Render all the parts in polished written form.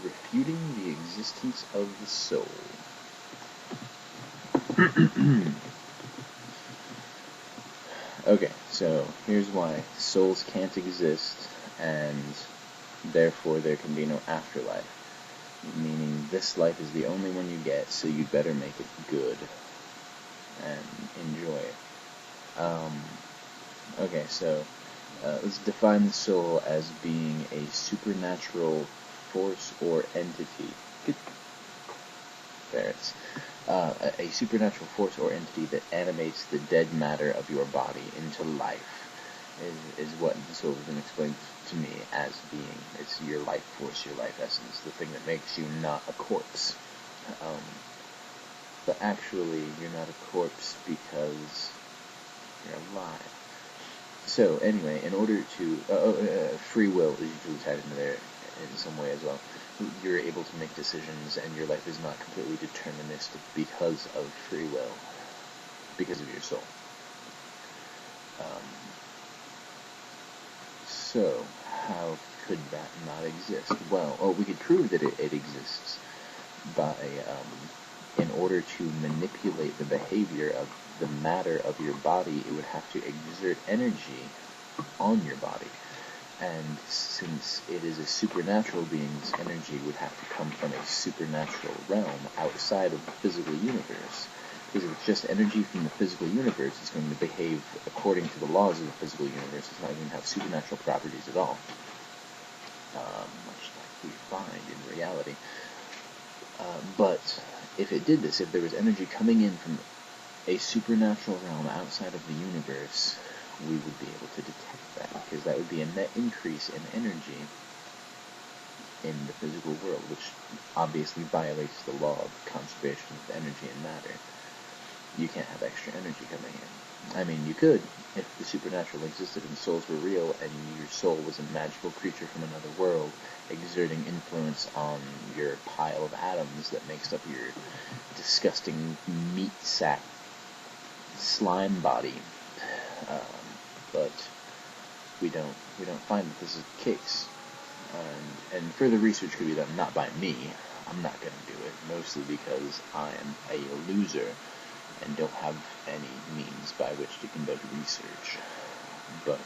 Refuting the existence of the soul. Okay, so here's why souls can't exist, and therefore there can be no afterlife. Meaning this life is the only one you get, so you better make it good and enjoy it. Okay, so let's define the soul as being a supernatural force or entity. There it's a supernatural force or entity that animates the dead matter of your body into life, is what the soul has been explained to me as being. It's your life force, your life essence, the thing that makes you not a corpse. But actually, you're not a corpse because you're alive. So anyway, in order to free will is usually tied into there in some way as well. You're able to make decisions, and your life is not completely deterministic because of free will, because of your soul. So how could that not exist? Well, we could prove that it exists by, in order to manipulate the behavior of the matter of your body, it would have to exert energy on your body. And since it is a supernatural being, this energy would have to come from a supernatural realm outside of the physical universe. Because if it's just energy from the physical universe, it's going to behave according to the laws of the physical universe. It's not going to have supernatural properties at all, much like we find in reality. But if it did this, if there was energy coming in from a supernatural realm outside of the universe, we would be able to detect that, because that would be a net increase in energy in the physical world, which obviously violates the law of conservation of energy and matter. You can't have extra energy coming in. I mean, you could, if the supernatural existed and souls were real, and your soul was a magical creature from another world, exerting influence on your pile of atoms that makes up your disgusting meat sack slime body. But we don't find that this is the case. And further research could be done, not by me. I'm not going to do it, mostly because I am a loser and don't have any means by which to conduct research. But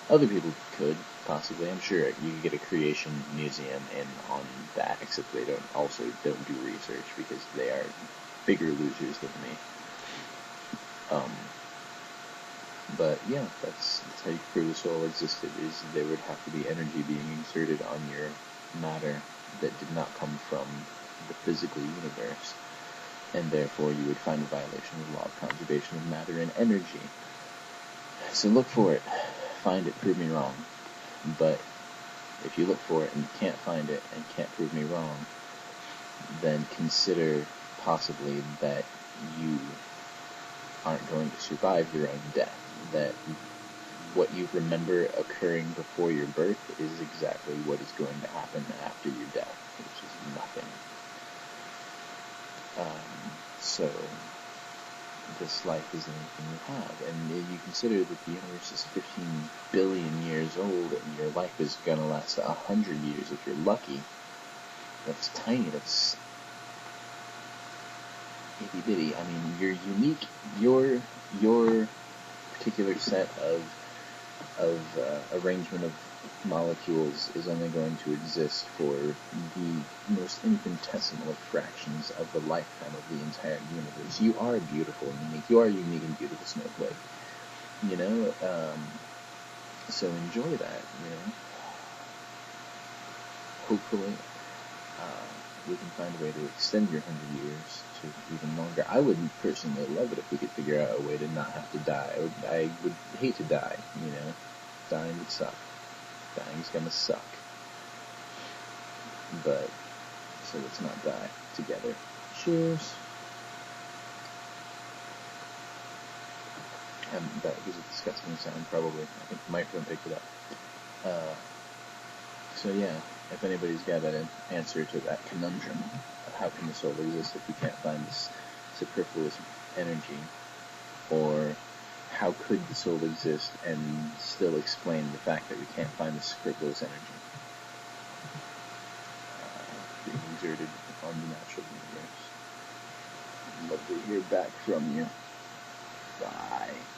other people could, possibly. I'm sure you could get a creation museum in on that, except they don't do research because they are bigger losers than me. But yeah, that's how you prove the soul existed, is there would have to be energy being exerted on your matter that did not come from the physical universe, and therefore you would find a violation of the law of conservation of matter and energy. So look for it, find it, prove me wrong. But if you look for it and can't find it and can't prove me wrong, then consider possibly that you aren't going to survive your own death, that what you remember occurring before your birth is exactly what is going to happen after your death, which is nothing. So this life is anything you have, and you consider that the universe is 15 billion years old, and your life is going to last 100 years if you're lucky. That's tiny, that's itty-bitty. I mean, you're unique. Your particular set of arrangement of molecules is only going to exist for the most infinitesimal of fractions of the lifetime of the entire universe. You are beautiful and unique. You are a unique and beautiful snowflake. So enjoy that, Hopefully, we can find a way to extend your 100 years to even longer. I would personally love it if we could figure out a way to not have to die. I would hate to die, Dying would suck. Dying's gonna suck. But, so let's not die together. Cheers. That was a disgusting sound, probably. I think the microphone picked it up. So yeah, if anybody's got an answer to that conundrum of how can the soul exist if we can't find this superfluous energy, or how could the soul exist and still explain the fact that we can't find the superfluous energy, exerted on the natural universe. Love to hear back from you. Bye.